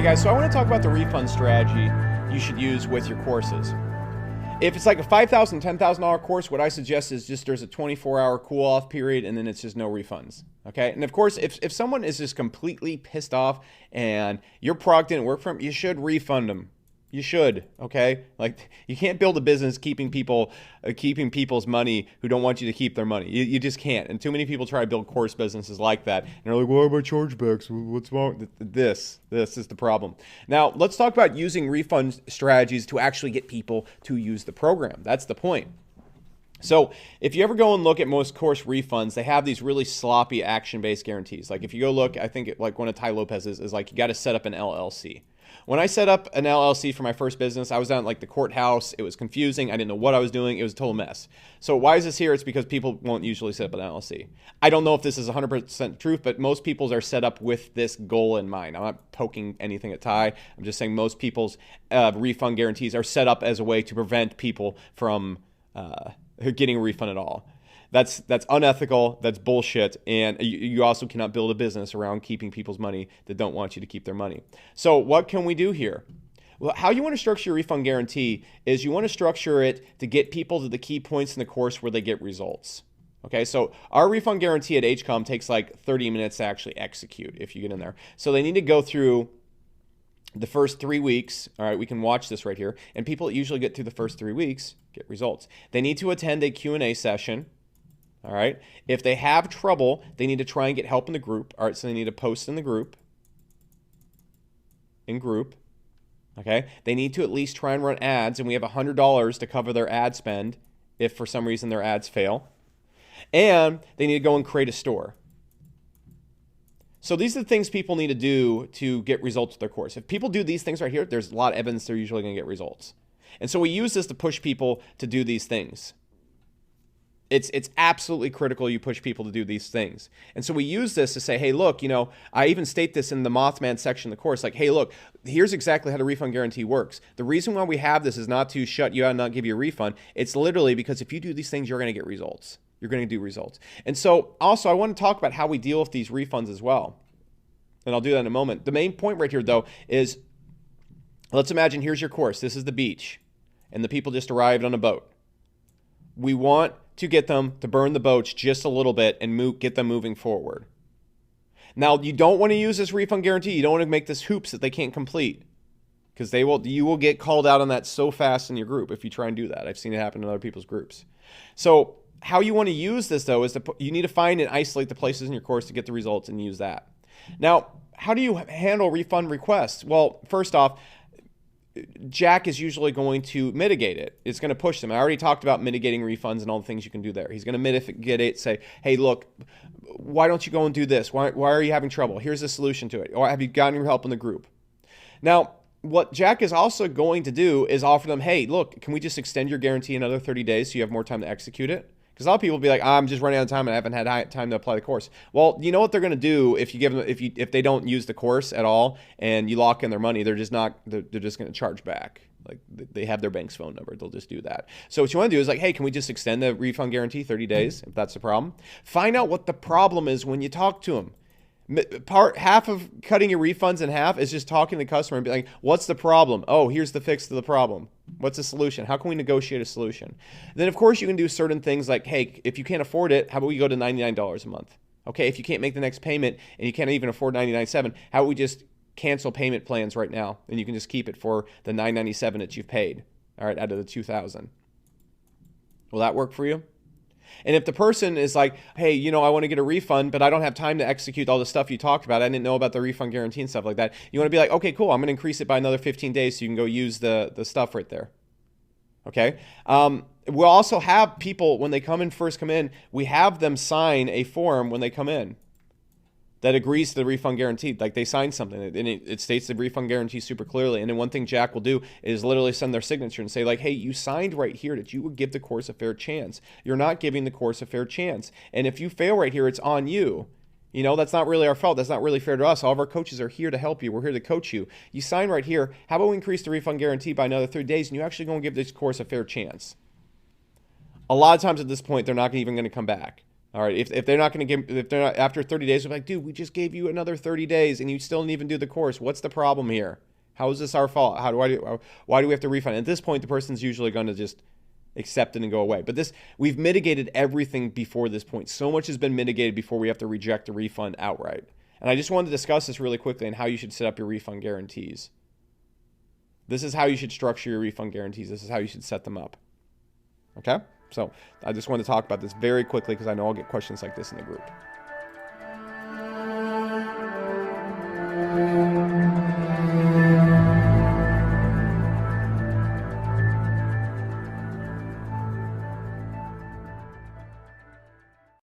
guys, so I want to talk about the refund strategy you should use with your courses. If it's like a $5,000, $10,000 course, what I suggest is just there's a 24-hour cool-off period, and then it's just no refunds, okay? And of course, if someone is just completely pissed off and your product didn't work for them, you should refund them. You should, okay? Like, you can't build a business keeping people's money who don't want you to keep their money. You just can't. And too many people try to build course businesses like that. And they're like, why are my chargebacks? What's wrong? This is the problem. Now, let's talk about using refund strategies to actually get people to use the program. That's the point. So if you ever go and look at most course refunds, they have these really sloppy action-based guarantees. Like if you go look, I think like one of Tai Lopez's is like, you got to set up an LLC. When I set up an LLC for my first business, I was down at like the courthouse. It was confusing. I didn't know what I was doing. It was a total mess. So why is this here? It's because people won't usually set up an LLC. I don't know if this is 100% truth, but most people's are set up with this goal in mind. I'm not poking anything at Tai. I'm just saying most people's refund guarantees are set up as a way to prevent people from getting a refund at all. That's unethical. That's bullshit. And you also cannot build a business around keeping people's money that don't want you to keep their money. So what can we do here? Well, how you want to structure your refund guarantee is you want to structure it to get people to the key points in the course where they get results. Okay, so our refund guarantee at HCOM takes like 30 minutes to actually execute if you get in there. So they need to go through the first 3 weeks. All right, we can watch this right here. And people that usually get through the first 3 weeks get results. They need to attend a Q&A session. All right. If they have trouble, they need to try and get help in the group. All right. So they need to post in the group. Okay. They need to at least try and run ads, and we have $100 to cover their ad spend if for some reason their ads fail. And they need to go and create a store. So these are the things people need to do to get results with their course. If people do these things right here, there's a lot of evidence they're usually going to get results. And so we use this to push people to do these things. It's absolutely critical you push people to do these things. And so we use this to say, hey, look, I even state this in the Mothman section of the course, like, hey, look, here's exactly how the refund guarantee works. The reason why we have this is not to shut you out and not give you a refund. It's literally because if you do these things, you're going to get results. You're going to do results. And so also I want to talk about how we deal with these refunds as well. And I'll do that in a moment. The main point right here, though, is let's imagine here's your course. This is the beach. And the people just arrived on a boat. We want to get them to burn the boats just a little bit and get them moving forward. Now, you don't want to use this refund guarantee. You don't want to make this hoops that they can't complete, because you will get called out on that so fast in your group if you try and do that. I've seen it happen in other people's groups. So how you want to use this, though, is you need to find and isolate the places in your course to get the results and use that. Now, how do you handle refund requests? Well, first off, Jack is usually going to mitigate it. It's going to push them. I already talked about mitigating refunds and all the things you can do there. He's going to mitigate it, say, hey, look, why don't you go and do this? Why are you having trouble? Here's a solution to it. Or have you gotten your help in the group? Now, what Jack is also going to do is offer them, hey, look, can we just extend your guarantee another 30 days so you have more time to execute it? Because a lot of people will be like, I'm just running out of time and I haven't had time to apply the course. Well, you know what they're going to do if you give them if they don't use the course at all and you lock in their money, they're just going to charge back. Like they have their bank's phone number, they'll just do that. So what you want to do is like, hey, can we just extend the refund guarantee 30 days if that's the problem? Find out what the problem is when you talk to them. Half of cutting your refunds in half is just talking to the customer and be like, what's the problem? Oh, here's the fix to the problem. What's the solution? How can we negotiate a solution? And then, of course, you can do certain things like, hey, if you can't afford it, how about we go to $99 a month? Okay, if you can't make the next payment and you can't even afford $99.7, how about we just cancel payment plans right now? And you can just keep it for the $997 that you've paid, all right, out of the $2,000. Will that work for you? And if the person is like, hey, I want to get a refund, but I don't have time to execute all the stuff you talked about. I didn't know about the refund guarantee and stuff like that. You want to be like, okay, cool. I'm going to increase it by another 15 days so you can go use the stuff right there. Okay. We'll also have people, when they first come in, we have them sign a form when they come in that agrees to the refund guarantee. Like they sign something and it states the refund guarantee super clearly. And then one thing Jack will do is literally send their signature and say like, hey, you signed right here that you would give the course a fair chance. You're not giving the course a fair chance. And if you fail right here, it's on you. That's not really our fault. That's not really fair to us. All of our coaches are here to help you. We're here to coach you. You sign right here. How about we increase the refund guarantee by another 30 days and you actually going to give this course a fair chance? A lot of times at this point, they're not even going to come back. All right, if they're not going to give, if they're not, after 30 days, we're like, dude, we just gave you another 30 days and you still didn't even do the course. What's the problem here? How is this our fault? Why do we have to refund? At this point, the person's usually going to just accept it and go away. But this, we've mitigated everything before this point. So much has been mitigated before we have to reject a refund outright. And I just wanted to discuss this really quickly and how you should set up your refund guarantees. This is how you should structure your refund guarantees. This is how you should set them up. Okay? So I just want to talk about this very quickly because I know I'll get questions like this in the group.